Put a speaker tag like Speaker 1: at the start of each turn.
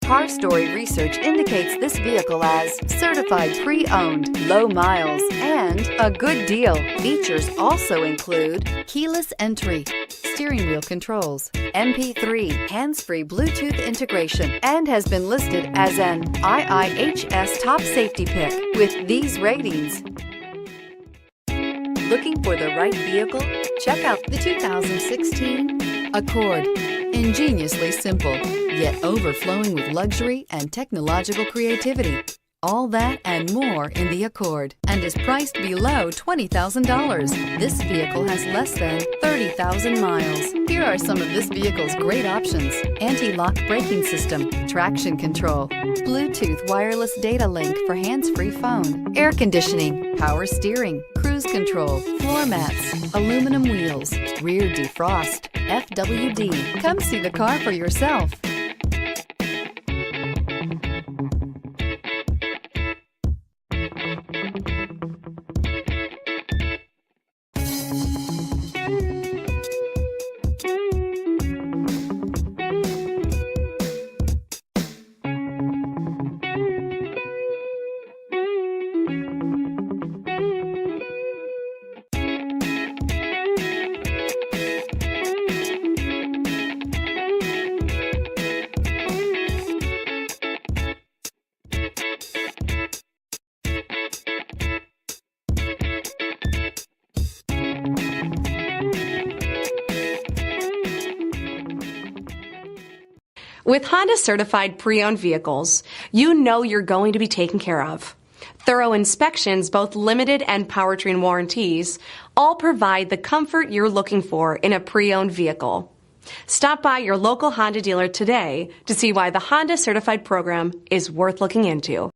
Speaker 1: Car Story research indicates this vehicle as certified pre-owned, low miles, and a good deal. Features also include keyless entry, steering wheel controls, MP3, hands-free Bluetooth integration, and has been listed as an IIHS top safety pick with these ratings. Looking for the right vehicle? Check out the 2016 Accord. Ingeniously simple, yet overflowing with luxury and technological creativity. All that and more in the Accord, and is priced below $20,000. This vehicle has less than 30,000 miles. Here are some of this vehicle's great options: anti-lock braking system, traction control, Bluetooth wireless data link for hands-free phone, air conditioning, power steering, cruise control, floor mats, aluminum wheels, rear defrost, FWD. Come see the car for yourself.
Speaker 2: With Honda certified pre-owned vehicles, you know you're going to be taken care of. Thorough inspections, both limited and powertrain warranties, all provide the comfort you're looking for in a pre-owned vehicle. Stop by your local Honda dealer today to see why the Honda certified program is worth looking into.